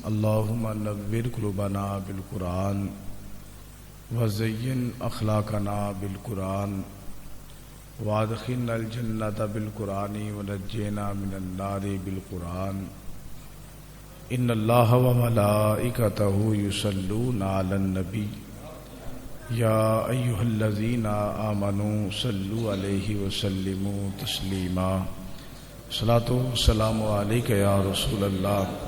اللہم نور قلوبنا بالقرآن وزین اخلاقنا بالقرآن وادخلنا الجنۃ بالقرآن ونجینا من النار بالقرآن ان اللہ وملائکتہ یصلون علی النبی یا ایہا الذین آمنوا صلوا علیہ وسلموا تسلیما صلاۃ والسلام علیک یا رسول اللہ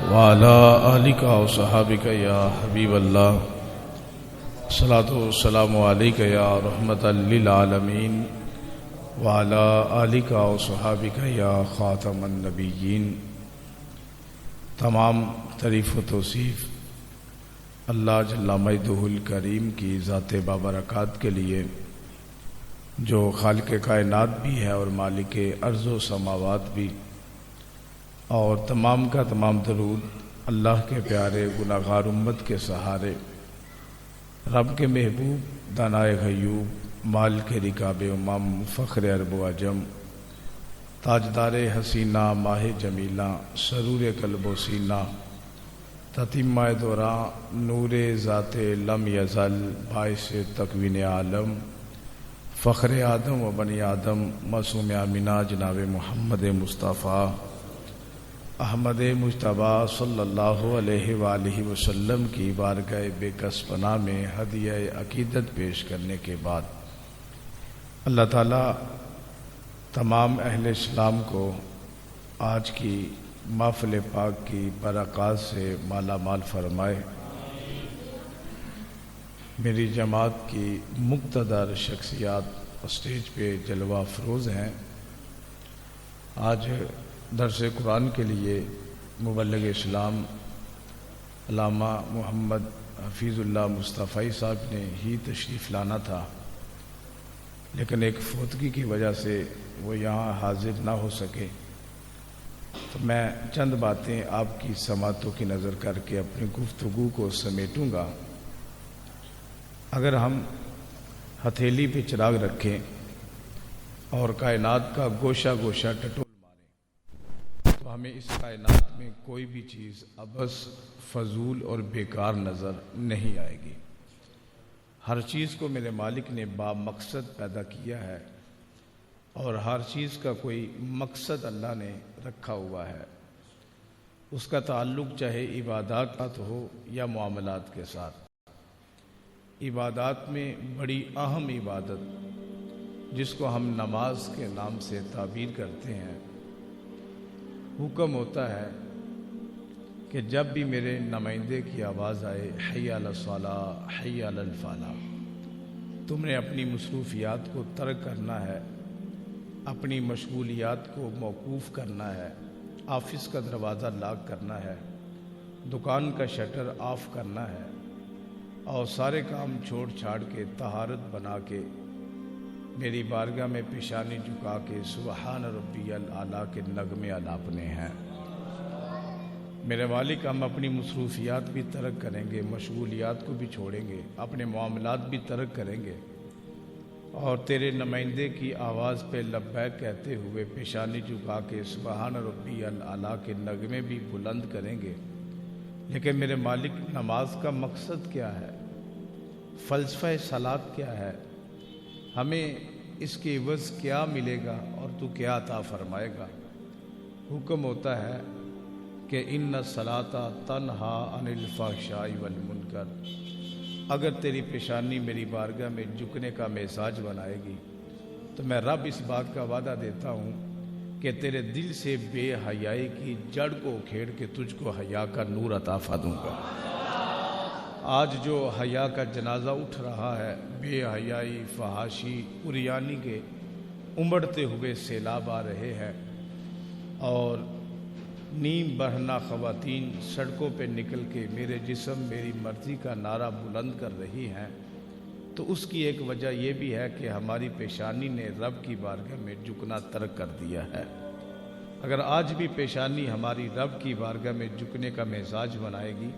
وعلی آلک وصحابک یا حبیب اللہ صلاۃ والسلام علیک یا رحمۃ للعالمین وعلی آلک وصحابک یا خاتم النبیین۔ تمام تعریف و توصیف اللہ جل مجدہ الکریم کی ذات بابرکات کے لیے، جو خالق کائنات بھی ہے اور مالک ارض و سماوات بھی، اور تمام کا تمام درود اللہ کے پیارے گناہگار امت کے سہارے، رب کے محبوب دانائے غیوب مال کے رکاب امم فخر عرب و عجم تاجدار حسینہ ماہ جمیلہ سرور قلب و سینہ تتمہ دوراں نور ذات لم یزل باعث تکوین عالم فخر آدم و بنی آدم معصوم آمینہ جناب محمد مصطفیٰ احمد مجتبیٰ صلی اللہ علیہ وآلہ وسلم کی بارگاہ بے کس پناہ میں ہدیہ عقیدت پیش کرنے کے بعد، اللہ تعالیٰ تمام اہل اسلام کو آج کی محفل پاک کی برکات سے مالا مال فرمائے۔ میری جماعت کی مقتدر شخصیات اسٹیج پہ جلوہ افروز ہیں۔ آج درس قرآن کے لیے مبلغ اسلام علامہ محمد حفیظ اللہ مصطفی صاحب نے ہی تشریف لانا تھا، لیکن ایک فوتگی کی وجہ سے وہ یہاں حاضر نہ ہو سکے، تو میں چند باتیں آپ کی سماعتوں کی نظر کر کے اپنی گفتگو کو سمیٹوں گا۔ اگر ہم ہتھیلی پہ چراغ رکھیں اور کائنات کا گوشہ گوشہ ٹٹول ماریں تو ہمیں اس کائنات میں کوئی بھی چیز عبث فضول اور بیکار نظر نہیں آئے گی۔ ہر چیز کو میرے مالک نے با مقصد پیدا کیا ہے، اور ہر چیز کا کوئی مقصد اللہ نے رکھا ہوا ہے۔ اس کا تعلق چاہے عبادات ہو یا معاملات کے ساتھ۔ عبادات میں بڑی اہم عبادت جس کو ہم نماز کے نام سے تعبیر کرتے ہیں، حکم ہوتا ہے کہ جب بھی میرے نمائندے کی آواز آئے حی علی الصلاۃ حی علی الفلاح، تم نے اپنی مصروفیات کو ترک کرنا ہے، اپنی مشغولیات کو موقوف کرنا ہے، آفس کا دروازہ لاک کرنا ہے، دکان کا شٹر آف کرنا ہے، اور سارے کام چھوڑ چھاڑ کے طہارت بنا کے میری بارگاہ میں پیشانی جھکا کے سبحان ربی الاعلیٰ کے نغمے الاپنے ہیں۔ میرے مالک، ہم اپنی مصروفیات بھی ترک کریں گے، مشغولیات کو بھی چھوڑیں گے، اپنے معاملات بھی ترک کریں گے، اور تیرے نمائندے کی آواز پہ لبیک کہتے ہوئے پیشانی جھکا کے سبحان ربی الاعلیٰ کے نغمے بھی بلند کریں گے۔ لیکن میرے مالک، نماز کا مقصد کیا ہے؟ فلسفہ صلاۃ کیا ہے؟ ہمیں اس کے عوض کیا ملے گا اور تو کیا عطا فرمائے گا؟ حکم ہوتا ہے کہ ان الصلاۃ تنہا عن الفحشاء والمنکر۔ اگر تیری پیشانی میری بارگاہ میں جھکنے کا مزاج بنائے گی تو میں رب اس بات کا وعدہ دیتا ہوں کہ تیرے دل سے بے حیائی کی جڑ کو اکھیڑ کے تجھ کو حیا کا نور عطا فرماؤں گا۔ آج جو حیا کا جنازہ اٹھ رہا ہے، بے حیائی، فحاشی، عریانی کے امڑتے ہوئے سیلاب آ رہے ہیں، اور نیم بہنا خواتین سڑکوں پہ نکل کے میرے جسم میری مرضی کا نعرہ بلند کر رہی ہیں، تو اس کی ایک وجہ یہ بھی ہے کہ ہماری پیشانی نے رب کی بارگاہ میں جھکنا ترک کر دیا ہے۔ اگر آج بھی پیشانی ہماری رب کی بارگاہ میں جھکنے کا مزاج بنائے گی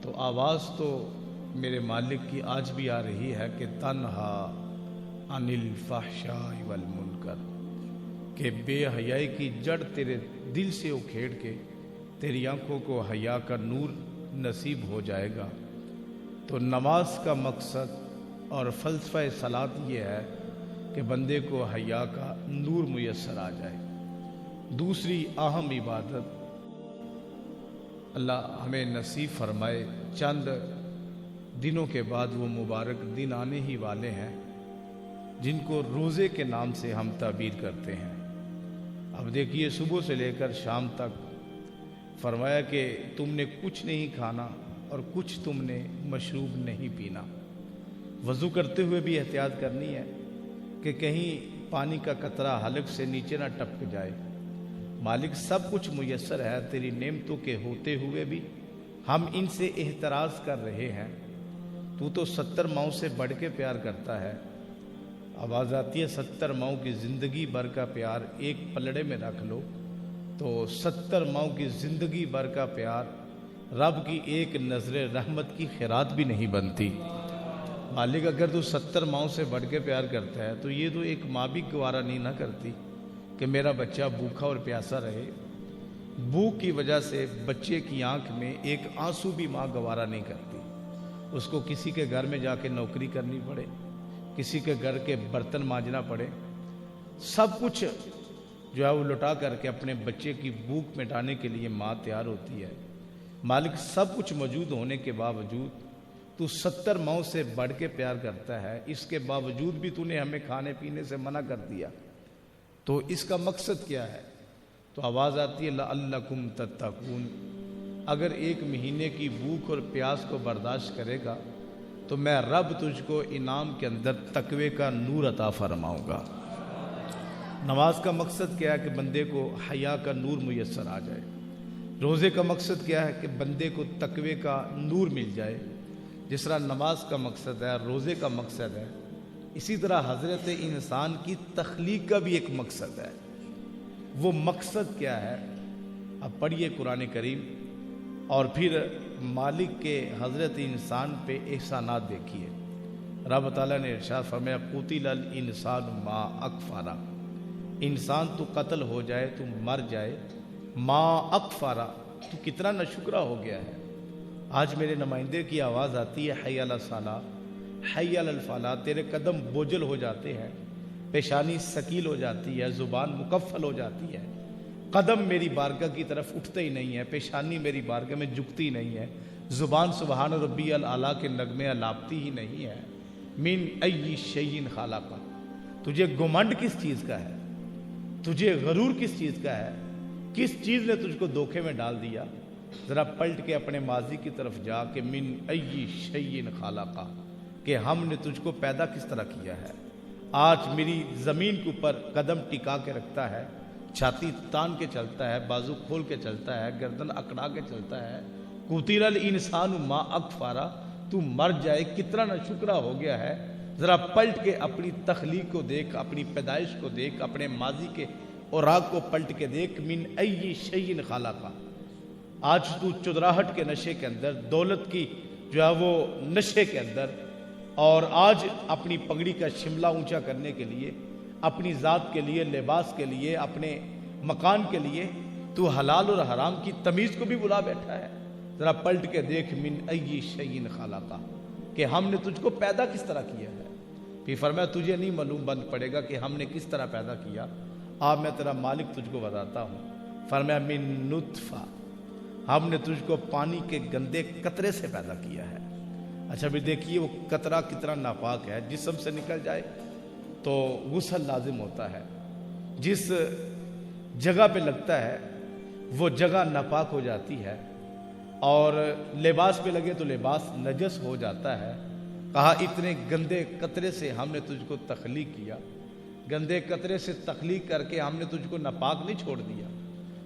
تو آواز تو میرے مالک کی آج بھی آ رہی ہے کہ تنہا عن الفحشاء والمنکر، کہ بے حیائی کی جڑ تیرے دل سے اکھیڑ کے تیری آنکھوں کو حیا کا نور نصیب ہو جائے گا۔ تو نماز کا مقصد اور فلسفہ صلاۃ یہ ہے کہ بندے کو حیا کا نور میسر آ جائے۔ دوسری اہم عبادت اللہ ہمیں نصیب فرمائے، چند دنوں کے بعد وہ مبارک دن آنے ہی والے ہیں جن کو روزے کے نام سے ہم تعبیر کرتے ہیں۔ اب دیکھیے، صبح سے لے کر شام تک فرمایا کہ تم نے کچھ نہیں کھانا اور کچھ تم نے مشروب نہیں پینا۔ وضو کرتے ہوئے بھی احتیاط کرنی ہے کہ کہیں پانی کا قطرہ حلق سے نیچے نہ ٹپک جائے۔ مالک سب کچھ میسر ہے، تیری نعمتوں کے ہوتے ہوئے بھی ہم ان سے احتراز کر رہے ہیں۔ تو 70 ماؤں سے بڑھ کے پیار کرتا ہے۔ آواز آتی ہے 70 ماؤں کی زندگی بھر کا پیار ایک پلڑے میں رکھ لو تو 70 ماؤں کی زندگی بھر کا پیار رب کی ایک نظر رحمت کی خیرات بھی نہیں بنتی۔ مالک اگر تو 70 ماؤں سے بڑھ کے پیار کرتا ہے تو یہ تو ایک ماں بھی گوارا نہیں نہ کرتی کہ میرا بچہ بھوکا اور پیاسا رہے۔ بھوک کی وجہ سے بچے کی آنکھ میں ایک آنسو بھی ماں گوارا نہیں کرتی۔ اس کو کسی کے گھر میں جا کے نوکری کرنی پڑے، کسی کے گھر کے برتن مانجنا پڑے، سب کچھ جو ہے وہ لٹا کر کے اپنے بچے کی بھوک مٹانے کے لیے ماں تیار ہوتی ہے۔ مالک سب کچھ موجود ہونے کے باوجود تو 70 ماؤں سے بڑھ کے پیار کرتا ہے، اس کے باوجود بھی تو نے ہمیں کھانے پینے سے منع کر دیا، تو اس کا مقصد کیا ہے؟ تو آواز آتی ہے لعلکم تتقون، اگر ایک مہینے کی بھوک اور پیاس کو برداشت کرے گا تو میں رب تجھ کو انعام کے اندر تقوی کا نور عطا فرماؤں گا۔ نماز کا مقصد کیا ہے کہ بندے کو حیا کا نور میسر آ جائے۔ روزے کا مقصد کیا ہے کہ بندے کو تقوی کا نور مل جائے۔ جس طرح نماز کا مقصد ہے، روزے کا مقصد ہے، اسی طرح حضرت انسان کی تخلیق کا بھی ایک مقصد ہے۔ وہ مقصد کیا ہے؟ اب پڑھیے قرآن کریم اور پھر مالک کے حضرت انسان پہ احسانات دیکھیے۔ رب تعالیٰ نے ارشاد فرمایا قتل الانسان ما اکفرہ، انسان تو قتل ہو جائے، تو مر جائے، ما اکفرہ، تو کتنا ناشکرا ہو گیا ہے۔ آج میرے نمائندے کی آواز آتی ہے حی علی الصلاۃ، حی علی الفلاح، تیرے قدم بوجھل ہو جاتے ہیں، پیشانی ثقیل ہو جاتی ہے، زبان مکفل ہو جاتی ہے، قدم میری بارگاہ کی طرف اٹھتے ہی نہیں ہے، پیشانی میری بارگاہ میں جھکتی نہیں ہے، زبان سبحان ربی الاعلیٰ کے نغمے الاپتی ہی نہیں ہے۔ من ای شیء خلقہ، تجھے گمنڈ کس چیز کا ہے؟ تجھے غرور کس چیز کا ہے؟ کس چیز نے تجھ کو دھوکے میں ڈال دیا؟ ذرا پلٹ کے اپنے ماضی کی طرف جا کہ من ای شیء خلقہ، کہ ہم نے تجھ کو پیدا کس طرح کیا ہے۔ آج میری زمین کے اوپر قدم ٹکا کے رکھتا ہے، چھاتی تان کے چلتا ہے، بازو کھول کے چلتا ہے، گردن اکڑا کے چلتا ہے۔ قتل الانسان ما اکفرہ، تو مر جائے، کتنا ناشکرا ہو گیا ہے۔ ذرا پلٹ کے اپنی تخلیق کو دیکھ، اپنی پیدائش کو دیکھ، اپنے ماضی کے اوراق کو پلٹ کے دیکھ۔ من ای شیء خلقہ، آج تو چدراہٹ کے نشے کے اندر، دولت کی جو ہے وہ نشے کے اندر، اور آج اپنی پگڑی کا شملہ اونچا کرنے کے لیے، اپنی ذات کے لیے، لباس کے لیے، اپنے مکان کے لیے تو حلال اور حرام کی تمیز کو بھی بلا بیٹھا ہے۔ ذرا پلٹ کے دیکھ من ای شیء خلقہ، کہ ہم نے تجھ کو پیدا کس طرح کیا ہے۔ پھر فرمایا تجھے نہیں معلوم بن پڑے گا کہ ہم نے کس طرح پیدا کیا۔ اب میں تیرا مالک تجھ کو بتاتا ہوں۔ فرمایا من نطفہ، ہم نے تجھ کو پانی کے گندے قطرے سے پیدا کیا ہے۔ اچھا بھی دیکھیے وہ قطرہ کتنا ناپاک ہے، جسم سے نکل جائے تو غسل لازم ہوتا ہے، جس جگہ پہ لگتا ہے وہ جگہ ناپاک ہو جاتی ہے، اور لباس پہ لگے تو لباس نجس ہو جاتا ہے۔ کہا اتنے گندے قطرے سے ہم نے تجھ کو تخلیق کیا، گندے قطرے سے تخلیق کر کے ہم نے تجھ کو ناپاک نہیں چھوڑ دیا۔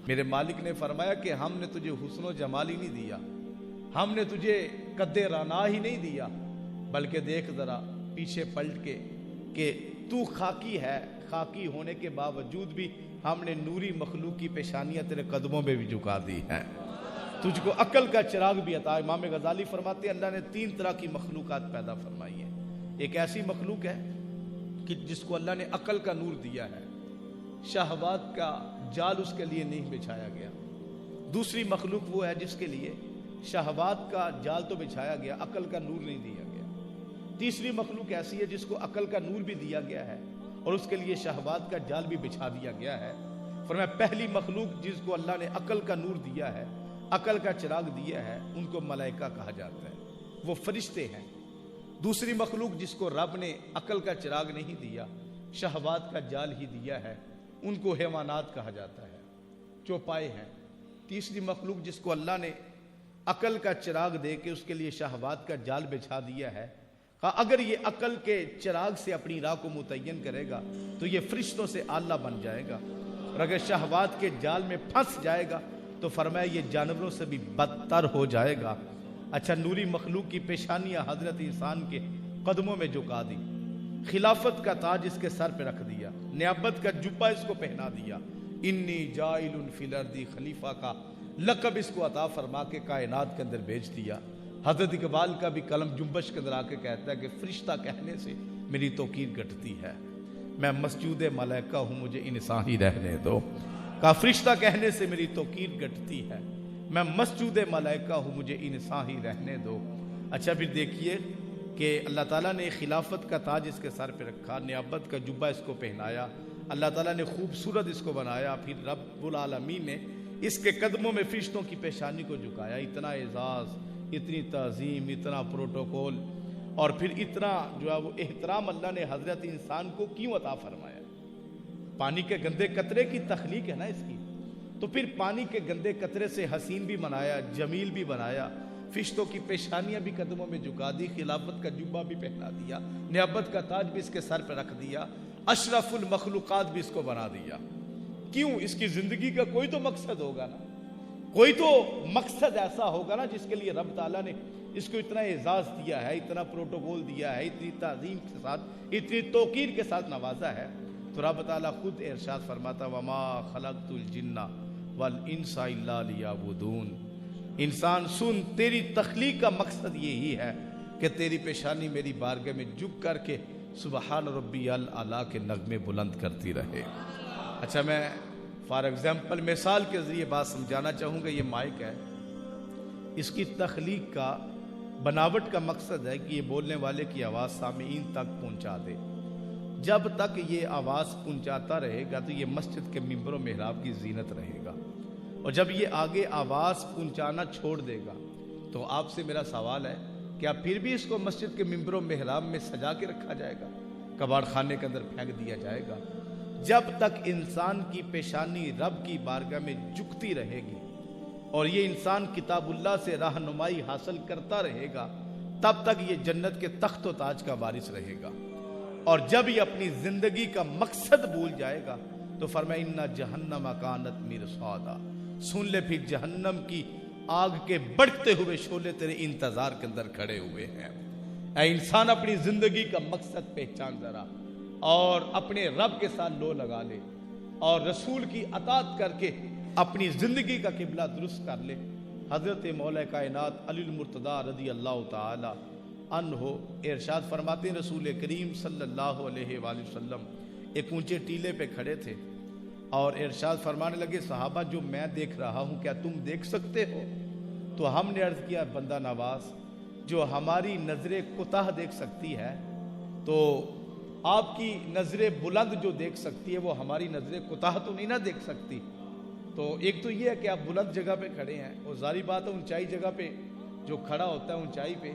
میرے مالک نے فرمایا کہ ہم نے تجھے حسن و جمال ہی نہیں دیا، ہم نے تجھے قد رانا ہی نہیں دیا، بلکہ دیکھ ذرا پیچھے پلٹ کے کہ تو خاکی ہے، خاکی ہونے کے باوجود بھی ہم نے نوری مخلوق کی پیشانیاں تیرے قدموں میں بھی جھکا دی ہیں، تجھ کو عقل کا چراغ بھی عطا۔ امام غزالی فرماتے ہیں اللہ نے 3 طرح کی مخلوقات پیدا فرمائی ہیں۔ ایک ایسی مخلوق ہے کہ جس کو اللہ نے عقل کا نور دیا ہے، شہوات کا جال اس کے لیے نہیں بچھایا گیا، دوسری مخلوق وہ ہے جس کے لیے شہوات کا جال تو بچھایا گیا، عقل کا نور نہیں دیا گیا۔ تیسری مخلوق ایسی ہے جس کو عقل کا نور بھی دیا گیا ہے اور اس کے لیے شہوات کا جال بھی بچھا دیا گیا ہے۔ فرمایا پہلی مخلوق جس کو اللہ نے عقل کا نور دیا ہے، عقل کا چراغ دیا ہے، ان کو ملائکہ کہا جاتا ہے، وہ فرشتے ہیں۔ دوسری مخلوق جس کو رب نے عقل کا چراغ نہیں دیا، شہوات کا جال ہی دیا ہے، ان کو حیوانات کہا جاتا ہے، چوپائے ہیں۔ تیسری مخلوق جس کو اللہ نے عقل کا چراغ دے کے اس کے لیے شہوات کا جال بچھا دیا ہے، کہا اگر یہ عقل کے چراغ سے اپنی راہ کو متعین کرے گا تو یہ فرشتوں سے اعلیٰ بن جائے گا، اور اگر شہوات کے جال میں پھنس جائے گا تو فرمایا یہ جانوروں سے بھی بدتر ہو جائے گا۔ اچھا، نوری مخلوق کی پیشانیاں حضرت انسان کے قدموں میں جھکا دی، خلافت کا تاج اس کے سر پہ رکھ دیا، نیابت کا جبہ اس کو پہنا دیا، انی جائل فی الارض خلیفہ کا لقب اس کو عطا فرما کے کائنات کے اندر بھیج دیا۔ حضرت اقبال کا بھی قلم جنبش کے اندر آ کے کہتا ہے کہ فرشتہ کہنے سے میری توقیر گھٹتی ہے، میں مسجود ملائکہ ہوں مجھے انسان ہی رہنے دو۔ کہا فرشتہ کہنے سے میری توقیر گھٹتی ہے، میں مسجود ملائکہ ہوں مجھے انسان ہی رہنے دو۔ اچھا پھر دیکھیے کہ اللہ تعالیٰ نے خلافت کا تاج اس کے سر پہ رکھا، نیابت کا جبہ اس کو پہنایا، اللہ تعالیٰ نے خوبصورت اس کو بنایا، پھر رب العالمین نے اس کے قدموں میں فرشتوں کی پیشانی کو جھکایا۔ اتنا اعزاز، اتنی تعظیم، اتنا پروٹوکول اور پھر اتنا جو ہے وہ احترام اللہ نے حضرت انسان کو کیوں عطا فرمایا؟ پانی کے گندے قطرے کی تخلیق ہے نا اس کی، تو پھر پانی کے گندے قطرے سے حسین بھی بنایا، جمیل بھی بنایا، فرشتوں کی پیشانیاں بھی قدموں میں جھکا دی، خلافت کا جبہ بھی پہنا دیا، نیابت کا تاج بھی اس کے سر پہ رکھ دیا، اشرف المخلوقات بھی اس کو بنا دیا۔ کیوں؟ اس کی زندگی کا کوئی تو مقصد ہوگا نا، کوئی تو مقصد ایسا ہوگا نا جس کے لیے رب تعالیٰ نے اس کو اتنا اعزاز دیا ہے، اتنا پروٹوکول دیا ہے، اتنی تعظیم کے ساتھ، اتنی توقیر کے ساتھ نوازا ہے۔ تو رب تعالیٰ خود ارشاد فرماتا وما خلقت الجن والانس الا لیعبدون، انسان سن تیری تخلیق کا مقصد یہی ہے کہ تیری پیشانی میری بارگاہ میں جھک کر کے سبحان ربی الاعلیٰ کے نغمے بلند کرتی رہے۔ اچھا، میں فار ایگزامپل مثال کے ذریعے بات سمجھانا چاہوں گا۔ یہ مائک ہے، اس کی تخلیق کا بناوٹ کا مقصد ہے کہ یہ بولنے والے کی آواز سامعین تک پہنچا دے۔ جب تک یہ آواز پہنچاتا رہے گا تو یہ مسجد کے ممبر و محراب کی زینت رہے گا، اور جب یہ آگے آواز پہنچانا چھوڑ دے گا تو آپ سے میرا سوال ہے کیا پھر بھی اس کو مسجد کے ممبر و محراب میں سجا کے رکھا جائے گا؟ کباڑ خانے کے اندر پھینک دیا جائے گا؟ جب تک انسان کی پیشانی رب کی بارگاہ میں جھکتی رہے گی اور یہ انسان کتاب اللہ سے رہنمائی حاصل کرتا رہے گا تب تک یہ جنت کے تخت و تاج کا وارث رہے گا، اور جب یہ اپنی زندگی کا مقصد بھول جائے گا تو فرمایا ان جہنم کانت مرصادا، سن لے پھر جہنم کی آگ کے بڑھتے ہوئے شعلے تیرے انتظار کے اندر کھڑے ہوئے ہیں۔ اے انسان اپنی زندگی کا مقصد پہچان ذرا اور اپنے رب کے ساتھ لو لگا لے اور رسول کی اطاعت کر کے اپنی زندگی کا قبلہ درست کر لے۔ حضرت مولا کائنات علی المرتضیٰ رضی اللہ تعالی عنہ ارشاد فرماتے ہیں رسول کریم صلی اللہ علیہ وآلہ وسلم ایک اونچے ٹیلے پہ کھڑے تھے اور ارشاد فرمانے لگے صحابہ جو میں دیکھ رہا ہوں کیا تم دیکھ سکتے ہو؟ تو ہم نے عرض کیا بندہ نواز جو ہماری نظر کوتاہ دیکھ سکتی ہے تو آپ کی نظر بلند جو دیکھ سکتی ہے وہ ہماری نظر کوتاہ تو نہیں نہ دیکھ سکتی۔ تو ایک تو یہ ہے کہ آپ بلند جگہ پہ کھڑے ہیں اور ظاہری بات ہے اونچائی جگہ پہ جو کھڑا ہوتا ہے اونچائی پہ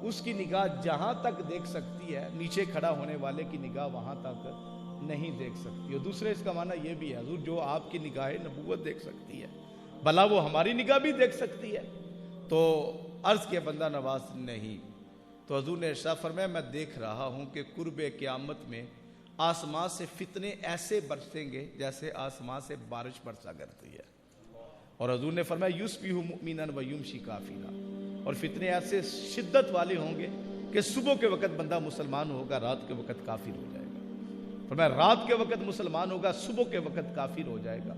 اس کی نگاہ جہاں تک دیکھ سکتی ہے نیچے کھڑا ہونے والے کی نگاہ وہاں تک نہیں دیکھ سکتی۔ اور دوسرے اس کا معنی یہ بھی ہے حضور جو آپ کی نگاہ نبوت دیکھ سکتی ہے بھلا وہ ہماری نگاہ بھی دیکھ سکتی ہے؟ تو عرض کیا بندہ نواز نہیں۔ تو حضور نے ارشاد فرمایا میں دیکھ رہا ہوں کہ قرب قیامت میں آسمان سے فتنے ایسے برسیں گے جیسے آسمان سے بارش برسا کرتی ہے، اور حضور نے فرمایا یصبح مؤمنا ویمشی کافرا، اور فتنے ایسے شدت والے ہوں گے کہ صبح کے وقت بندہ مسلمان ہوگا رات کے وقت کافر ہو جائے گا۔ فرمایا رات کے وقت مسلمان ہوگا صبح کے وقت کافر ہو جائے گا۔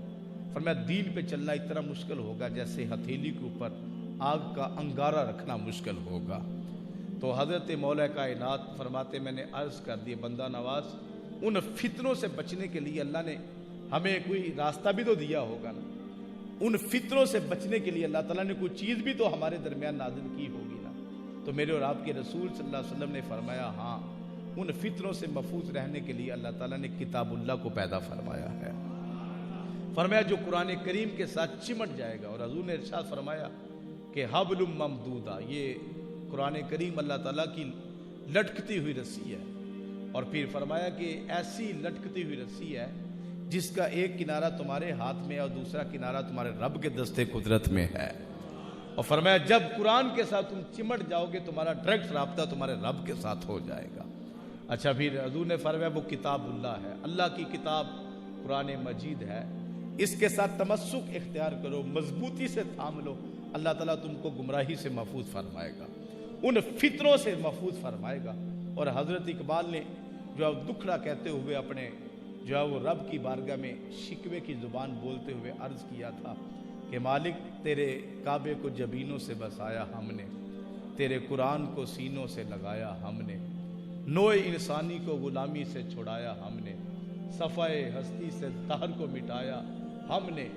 فرمایا دین پہ چلنا اتنا مشکل ہوگا جیسے ہتھیلی کے اوپر آگ کا انگارہ رکھنا مشکل ہوگا۔ تو حضرت مولا کائنات فرماتے میں نے عرض کر دی بندہ نواز ان فتنوں سے بچنے کے لیے اللہ نے ہمیں کوئی راستہ بھی تو دیا ہوگا نا، ان فتنوں سے بچنے کے لیے اللہ تعالیٰ نے کوئی چیز بھی تو ہمارے درمیان نازل کی ہوگی نا. تو میرے اور آپ کے رسول صلی اللہ علیہ وسلم نے فرمایا ہاں ان فتنوں سے محفوظ رہنے کے لیے اللہ تعالیٰ نے کتاب اللہ کو پیدا فرمایا ہے. فرمایا جو قرآن کریم کے ساتھ چمٹ جائے گا. اور حضور نے ارشاد فرمایا کہ حبل ممدودہ، یہ قرآن کریم اللہ تعالیٰ کی لٹکتی ہوئی رسی ہے. اور پھر فرمایا کہ ایسی لٹکتی ہوئی رسی ہے جس کا ایک کنارہ تمہارے ہاتھ میں اور دوسرا کنارہ تمہارے رب کے دستے قدرت میں ہے. اور فرمایا جب قرآن کے ساتھ تم چمٹ جاؤ گے تمہارا ڈائریکٹ رابطہ تمہارے رب کے ساتھ ہو جائے گا. اچھا پھر حضور نے فرمایا وہ کتاب اللہ ہے، اللہ کی کتاب قرآن مجید ہے، اس کے ساتھ تمسک اختیار کرو، مضبوطی سے تھام لو، اللہ تعالیٰ تم کو گمراہی سے محفوظ فرمائے گا، ان فتنوں سے محفوظ فرمائے گا. اور حضرت اقبال نے جو دکھڑا کہتے ہوئے اپنے جو وہ رب کی بارگاہ میں شکوے کی زبان بولتے ہوئے عرض کیا تھا کہ مالک تیرے کعبے کو جبینوں سے بسایا ہم نے، تیرے قرآن کو سینوں سے لگایا ہم نے، نوع انسانی کو غلامی سے چھڑایا ہم نے، صفائے ہستی سے دہر کو مٹایا ہم نے،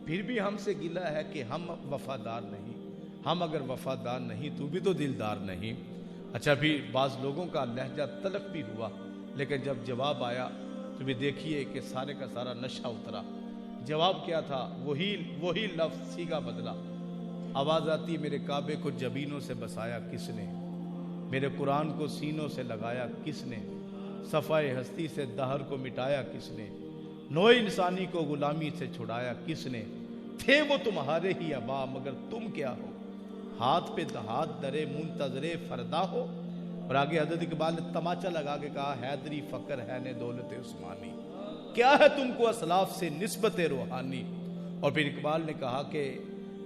پھر بھی ہم سے گلہ ہے کہ ہم وفادار نہیں. ہم اگر وفادار نہیں تو بھی تو دلدار نہیں. اچھا پھر بعض لوگوں کا لہجہ تلخ بھی ہوا، لیکن جب جواب آیا تو بھی دیکھیے کہ سارے کا سارا نشہ اترا. جواب کیا تھا؟ وہی لفظ سیگا بدلا. آواز آتی میرے کعبے کو جبینوں سے بسایا کس نے، میرے قرآن کو سینوں سے لگایا کس نے، صفائے ہستی سے دہر کو مٹایا کس نے، نوع انسانی کو غلامی سے چھڑایا کس نے، تھے وہ تمہارے ہی ابا مگر تم کیا ہو، ہاتھ پہ ہاتھ درے منتظر فردا ہو. اور آگے حضرت اقبال نے تماچا لگا کے کہا حیدری فقر ہے نے دولت عثمانی، کیا ہے تم کو اسلاف سے نسبت روحانی. اور پھر اقبال نے کہا کہ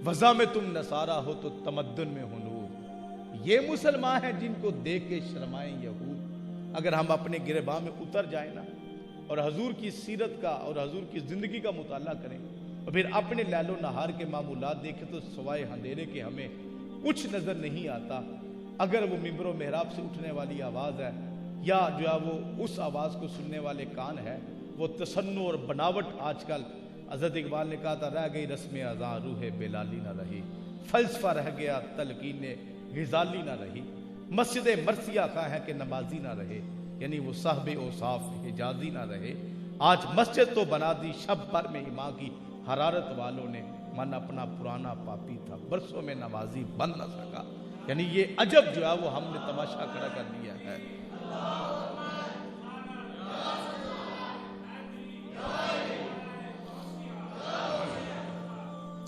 وضع میں تم نصارہ ہو تو تمدن میں ہو نور، یہ مسلمان ہیں جن کو دیکھ کے شرمائیں یہود. اگر ہم اپنے گرباں میں اتر جائیں نا اور حضور کی سیرت کا اور حضور کی زندگی کا مطالعہ کریں اور پھر اپنے لیل و نہار کے معمولات دیکھیں تو سوائے اندھیرے کے ہمیں کچھ نظر نہیں آتا. اگر وہ ممبر و محراب سے اٹھنے والی آواز ہے یا جو ہے وہ اس آواز کو سننے والے کان ہے، وہ تصنع اور بناوٹ آج کل حضرت اقبال نے کہا تھا رہ گئی رسم اذاں روح بلالی نہ رہی، فلسفہ رہ گیا تلقین غزالی نہ رہی، مسجد مرثیہ کا ہے کہ نمازی نہ رہے، یعنی وہ صاحب اوصاف حجازی نہ رہے. آج مسجد تو بنا دی شب پر میں اماں کی حرارت والوں نے، من اپنا پرانا پاپی تھا برسوں میں نمازی بن نہ سکا. یعنی یہ عجب جو ہے وہ ہم نے تماشا کھڑا کر دیا ہے.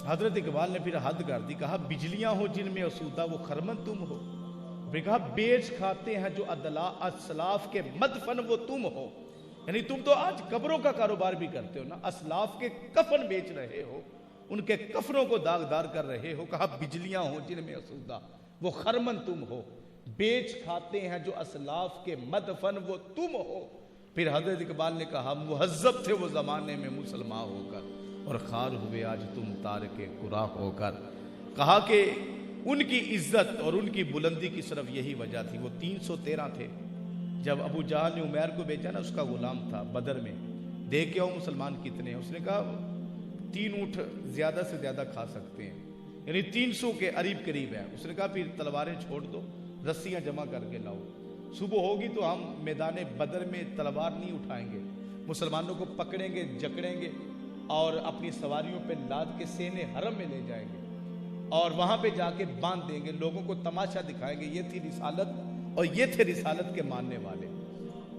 حضرت اقبال نے پھر حد کر دی، کہا بجلیاں ہو جن میں اسودہ وہ خرمن تم ہو. پھر کہا بیچ کھاتے ہیں جو اسلاف کے مدفن وہ تم ہو. یعنی تم تو آج قبروں کا کاروبار بھی کرتے ہو نا، اسلاف کے کفن بیچ رہے ہو، ان کے کفنوں کو داغدار کر رہے ہو. کہا بجلیاں ہو جن میں اسودہ وہ خرمن تم ہو، بیچ کھاتے ہیں جو اسلاف کے مدفن وہ تم ہو. پھر حضرت اقبال نے کہا مہذب تھے وہ زمانے میں مسلمان ہو کر اور خار ہوئے آج تم تارک قرا ہو کر. کہا کہ ان کی عزت اور ان کی بلندی کی صرف یہی وجہ تھی، وہ 313 تھے. جب ابو جہل نے عمیر کو بیچا نا، اس کا غلام تھا بدر میں، دیکھ کے وہ مسلمان کتنے ہیں، اس نے کہا 3 اونٹ زیادہ سے زیادہ کھا سکتے ہیں، یعنی 300 کے قریب ہے. اس نے کہا پھر تلواریں چھوڑ دو، رسیاں جمع کر کے لاؤ، صبح ہوگی تو ہم میدان بدر میں تلوار نہیں اٹھائیں گے، مسلمانوں کو پکڑیں گے، جکڑیں گے اور اپنی سواریوں پہ لاد کے سینے حرم میں لے جائیں گے اور وہاں پہ جا کے باندھ دیں گے، لوگوں کو تماشا دکھائیں گے. یہ تھی رسالت اور یہ تھے رسالت کے ماننے والے.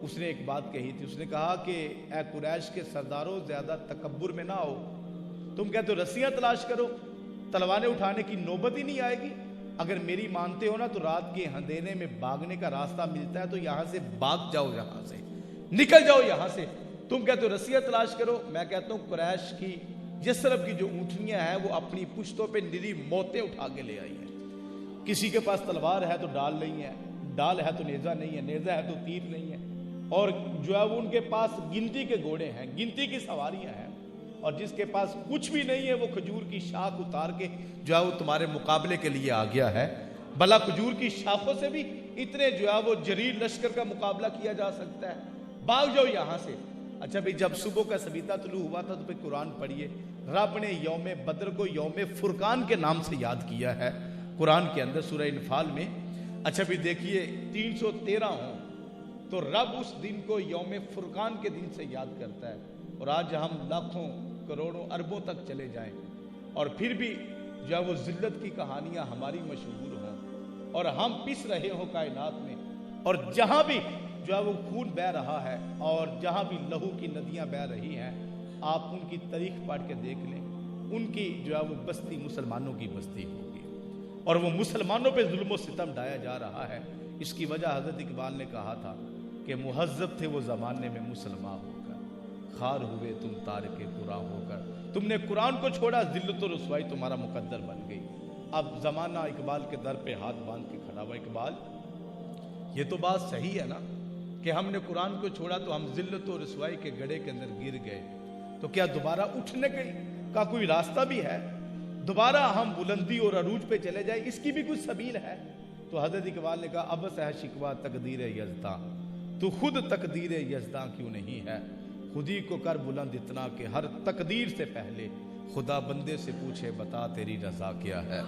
اس نے ایک بات کہی تھی، اس نے کہا کہ اے قریش کے سرداروں زیادہ تکبر میں نہ ہو، تم کہتے ہو رسیاں تلاش کرو، تلواریں اٹھانے کی نوبت ہی نہیں آئے گی. اگر میری مانتے ہو نا تو رات کے اندھیرے میں بھاگنے کا راستہ ملتا ہے تو یہاں سے بھاگ جاؤ، یہاں سے نکل جاؤ یہاں سے. تم کہتے ہو رسیاں تلاش کرو، میں کہتا ہوں قریش کی جس طرف کی جو اونٹنیاں ہیں وہ اپنی پشتوں پہ نری موتیں اٹھا کے لے آئی ہیں. کسی کے پاس تلوار ہے تو ڈال نہیں ہے، ڈال ہے تو نیزہ نہیں ہے، نیزہ ہے تو تیر نہیں ہے، اور جو ہے وہ ان کے پاس گنتی کے گھوڑے ہیں، گنتی کی سواریاں ہیں، اور جس کے پاس کچھ بھی نہیں ہے وہ کھجور کی شاخ اتار کے جو ہے وہ تمہارے مقابلے کے لیے آ گیا ہے. بھلا کھجور کی شاخوں سے بھی اتنے جو ہے وہ جریر لشکر کا مقابلہ کیا جا سکتا ہے؟ بھاگ جاؤ یہاں سے. اچھا بھئی جب صبح کا سبیتا طلوع ہوا تھا تو پھر قرآن پڑھیے. رب نے یوم بدر کو یوم فرقان کے نام سے یاد کیا ہے قرآن کے اندر سورہ انفال میں. اچھا بھی دیکھیے 313 ہوں تو رب اس دن کو یوم فرقان کے دن سے یاد کرتا ہے. اور آج ہم لاکھوں کروڑوں اربوں تک چلے جائیں اور پھر بھی جو ہے وہ ذلت کی کہانیاں ہماری مشہور ہوں اور ہم پس رہے ہوں کائنات میں, اور جہاں بھی جو ہے وہ خون بہ رہا ہے اور جہاں بھی لہو کی ندیاں بہ رہی ہیں, آپ ان کی تاریخ پڑھ کے دیکھ لیں, ان کی جو ہے وہ بستی مسلمانوں کی بستی ہوگی اور وہ مسلمانوں پہ ظلم و ستم ڈھایا جا رہا ہے. اس کی وجہ حضرت اقبال نے کہا تھا کہ مہذب تھے وہ زمانے میں مسلمان ہو کر, خار ہوئے تم تارک قرآن ہو کر. تم نے قرآن کو چھوڑا, ذلت و رسوائی تمہارا مقدر بن گئی. اب زمانہ اقبال کے در پہ ہاتھ باندھ کے کھڑا ہوا. اقبال یہ تو بات صحیح ہے نا کہ ہم نے قرآن کو چھوڑا تو ہم ذلت و رسوائی کے گڑھے کے اندر گر گئے, تو کیا دوبارہ اٹھنے کا کوئی راستہ بھی ہے؟ دوبارہ ہم بلندی اور عروج پہ چلے جائیں, اس کی بھی کچھ سبیل ہے؟ تو حضرت اقبال نے کہا ابس ہے شکوہ تقدیر یزداں, تو خود تقدیر یزداں کیوں نہیں ہے؟ خودی کو کر بلند اتنا کہ ہر تقدیر سے پہلے خدا بندے سے پوچھے بتا تیری رضا کیا ہے.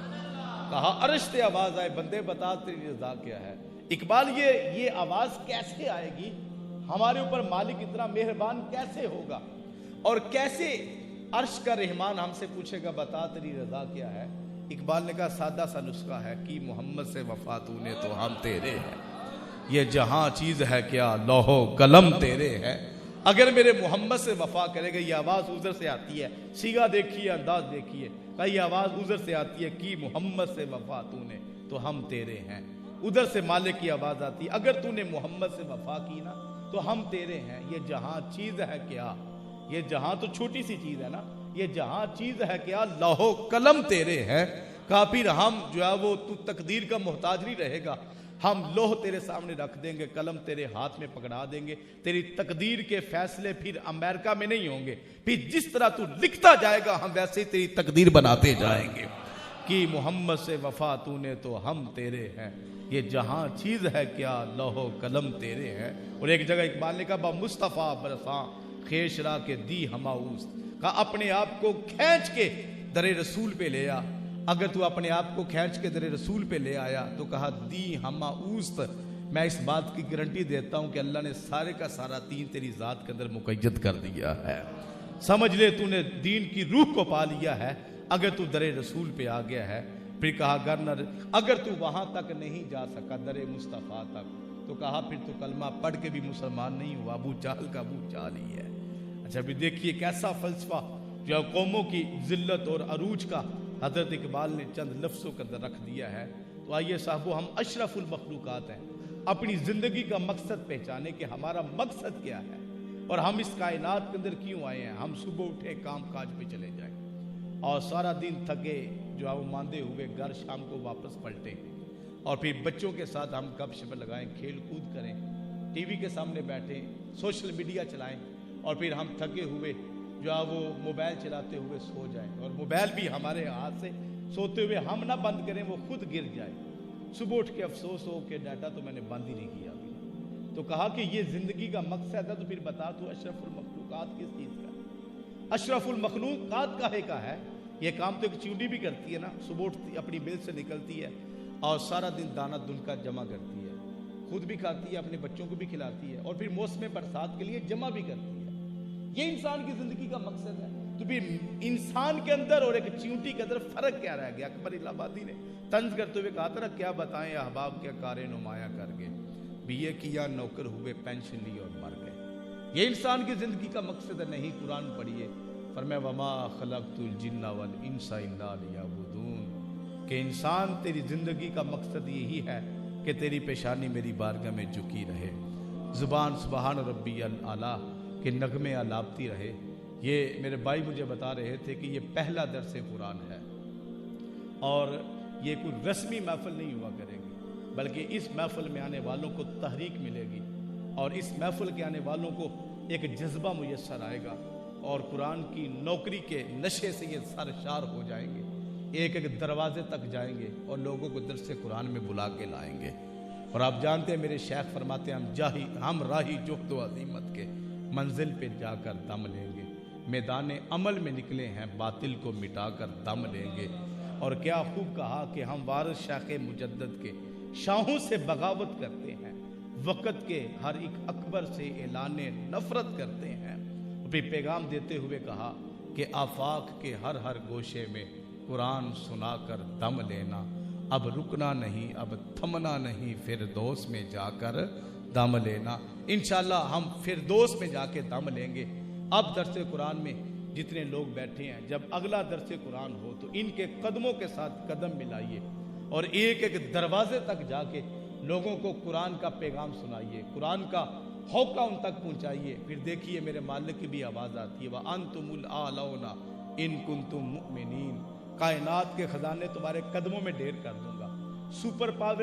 کہا عرش سے آواز آئے بندے بتا تیری رضا کیا ہے. اقبال یہ آواز کیسے آئے گی؟ ہمارے اوپر مالک اتنا مہربان کیسے ہوگا اور کیسے عرش کا رحمان ہم سے پوچھے گا بتا تیری رضا کیا ہے؟ اقبال نے کہا سادہ سا نسخہ ہے کہ محمد سے وفا تو نے تو ہم تیرے ہیں, یہ جہاں چیز ہے کیا لوح و قلم تیرے ہے. اگر میرے محمد سے وفا کرے گا, یہ آواز ادھر سے آتی ہے, سیگا دیکھیے انداز دیکھیے, کہ یہ آواز ادھر سے آتی ہے کہ محمد سے وفا تو نے تو ہم تیرے ہیں. ادھر سے مالک کی آواز آتی ہے اگر تو نے محمد سے وفا کی نا تو ہم تیرے ہیں. یہ جہاں چیز ہے کیا, یہ جہاں تو چھوٹی سی چیز ہے نا, یہ جہاں چیز ہے کیا لوح و قلم تیرے ہے. کہا پھر ہم جو ہے وہ تو تقدیر کا محتاج نہیں رہے گا, ہم لوح تیرے سامنے رکھ دیں گے, قلم تیرے ہاتھ میں پکڑا دیں گے. تیری تقدیر کے فیصلے پھر امریکہ میں نہیں ہوں گے, پھر جس طرح تو لکھتا جائے گا ہم ویسے ہی تیری تقدیر بناتے جائیں گے. کہ محمد سے وفا تو نے تو ہم تیرے ہیں, یہ جہاں چیز ہے کیا لوح و قلم تیرے ہیں. اور ایک جگہ اقبال نے کہا با مصطفیٰ برساں خیش را کے دی ہماؤس, کہا اپنے آپ کو کھینچ کے در رسول پہ لے آ. اگر تو اپنے آپ کو کھینچ کے در رسول پہ لے آیا تو کہا دی ہماؤس, میں اس بات کی گارنٹی دیتا ہوں کہ اللہ نے سارے کا سارا دین تیری ذات کے اندر مقید کر دیا ہے. سمجھ لے تو نے دین کی روح کو پا لیا ہے اگر تو در رسول پہ آ گیا ہے. پھر کہا اگر تو وہاں تک نہیں جا سکا در مصطفیٰ تک, تو کہا پھر تو کلمہ پڑھ کے بھی مسلمان نہیں ہوا, ابو جہل کا ابو جہل ہی ہے. اچھا بھی دیکھیے کیسا فلسفہ جو قوموں کی ذلت اور عروج کا حضرت اقبال نے چند لفظوں کے اندر رکھ دیا ہے. تو آئیے صاحبو, ہم اشرف المخلوقات ہیں, اپنی زندگی کا مقصد پہچانے کہ ہمارا مقصد کیا ہے اور ہم اس کائنات کے اندر کیوں آئے ہیں. ہم صبح اٹھے کام کاج پہ چلے جائیں اور سارا دن تھکے جو ہے وہ ماندے ہوئے گھر شام کو واپس پلٹیں, اور پھر بچوں کے ساتھ ہم گپ شپ لگائیں, کھیل کود کریں, ٹی وی کے سامنے بیٹھیں, سوشل میڈیا چلائیں, اور پھر ہم تھکے ہوئے جو ہے وہ موبائل چلاتے ہوئے سو جائیں, اور موبائل بھی ہمارے ہاتھ سے سوتے ہوئے ہم نہ بند کریں, وہ خود گر جائے. صبح اٹھ کے افسوس ہو کہ ڈاٹا تو میں نے بند ہی نہیں کیا ابھی. تو کہا کہ یہ زندگی کا مقصد ہے, تو پھر بتا تو اشرف المخلوقات کس چیز کا ہے؟ اشرف المخلوقات کاہے کا ہے؟ یہ کام تو ایک چونڈی بھی کرتی ہے نا, صبح اٹھتی اپنی بل سے نکلتی ہے اور سارا دن دانہ دن کا جمع کرتی ہے, خود بھی کھاتی ہے, اپنے بچوں کو بھی کھلاتی ہے, اور پھر موسم برسات کے لیے جمع بھی کرتی ہے. یہ انسان کی زندگی کا مقصد ہے. تو پھر انسان کے اندر اور ایک چیونٹی کے اندر فرق کیا رہ گیا؟ اکبر الہ آبادی نے طنز کرتے ہوئے کہا تھا, کیا بتائیں احباب کیا کارے نمایاں کر گئے, BA کیا نوکر ہوئے پینشن لی اور مر گئے. یہ انسان کی زندگی کا مقصد ہے نہیں. قرآن پڑھیے, فرمایا وما خلقت الجن والانس الا لیعبدون, کہ انسان تیری زندگی کا مقصد یہی ہے کہ تیری پیشانی میری بارگاہ میں جھکی رہے, زبان سبحان ربی الاعلیٰ کہ نغمے آلاپتی رہے. یہ میرے بھائی مجھے بتا رہے تھے کہ یہ پہلا درس قرآن ہے اور یہ کوئی رسمی محفل نہیں ہوا کرے گی, بلکہ اس محفل میں آنے والوں کو تحریک ملے گی اور اس محفل کے آنے والوں کو ایک جذبہ میسر آئے گا اور قرآن کی نوکری کے نشے سے یہ سرشار ہو جائیں گے, ایک ایک دروازے تک جائیں گے اور لوگوں کو درس قرآن میں بلا کے لائیں گے. اور آپ جانتے ہیں میرے شیخ فرماتے ہیں ہم راہی جہد و عظیمت کے, منزل پہ جا کر دم لیں گے، میدان عمل میں نکلے ہیں باطل کو مٹا کر دم لیں گے۔ اور کیا خوب کہا کہ ہم وارث شاخ مجدد کے شاہوں سے بغاوت کرتے ہیں، وقت کے ہر ایک اکبر سے اعلان نفرت کرتے ہیں۔ پھر پیغام دیتے ہوئے کہا کہ آفاق کے ہر گوشے میں قرآن سنا کر دم لینا، اب رکنا نہیں، اب تھمنا نہیں، فردوس میں جا کر دم لینا۔ انشاءاللہ ہم فردوس میں جا کے دم لیں گے۔ اب درس قرآن میں جتنے لوگ بیٹھے ہیں، جب اگلا درس قرآن ہو تو ان کے قدموں کے ساتھ قدم ملائیے اور ایک ایک دروازے تک جا کے لوگوں کو قرآن کا پیغام سنائیے، قرآن کا ہوکہ ان تک پہنچائیے۔ پھر دیکھیے میرے مالک کی بھی آواز آتی ہے، وَأَنْتُمُ الْأَعْلَوْنَ إِن كُنتُم مُؤْمِنِينَ۔ کائنات کے خزانے تمہارے قدموں میں ڈھیر کر دوں گا، سپر پاور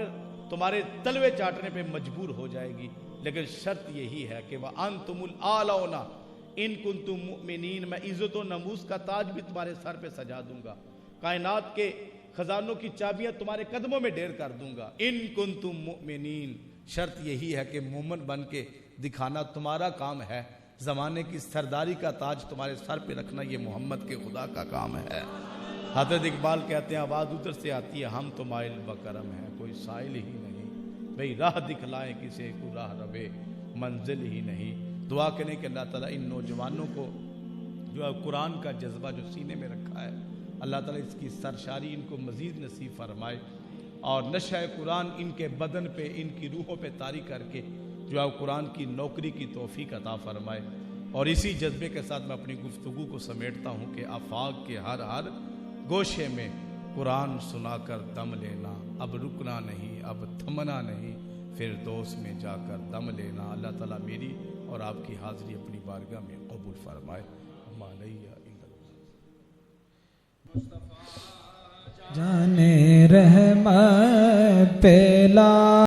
تمہارے تلوے چاٹنے پہ مجبور ہو جائے گی، لیکن شرط یہی ہے کہ وَأَنْتُمُ الْأَعْلَوْنَ إِن كُنتُم مُؤْمِنِينَ، میں عزت و ناموس کا تاج بھی تمہارے سر پہ سجا دوں گا، کائنات کے خزانوں کی چابیاں تمہارے قدموں میں ڈھیر کر دوں گا۔ ان کنتم مؤمنین، شرط یہی ہے کہ مومن بن کے دکھانا تمہارا کام ہے، زمانے کی سرداری کا تاج تمہارے سر پہ رکھنا یہ محمد کے خدا کا کام ہے۔ حضرت اقبال کہتے ہیں آواز ادھر سے آتی ہے، ہم تو مائل بکرم ہیں، کوئی سائل ہی نہیں، بھئی راہ دکھلائیں کسے کو راہ روے، منزل ہی نہیں۔ دعا کریں کہ اللہ تعالیٰ ان نوجوانوں کو جو ہے قرآن کا جذبہ جو سینے میں رکھا ہے، اللہ تعالیٰ اس کی سرشاری ان کو مزید نصیب فرمائے، اور نشہ قرآن ان کے بدن پہ، ان کی روحوں پہ طاری کر کے جو ہے قرآن کی نوکری کی توفیق عطا فرمائے۔ اور اسی جذبے کے ساتھ میں اپنی گفتگو کو سمیٹتا ہوں کہ آفاق کے ہر گوشے میں قرآن سنا کر دم لینا، اب رکنا نہیں، اب تھمنا نہیں، فردوس میں جا کر دم لینا۔ اللہ تعالیٰ میری اور آپ کی حاضری اپنی بارگاہ میں قبول فرمائے۔ جانے رحمت پہ لا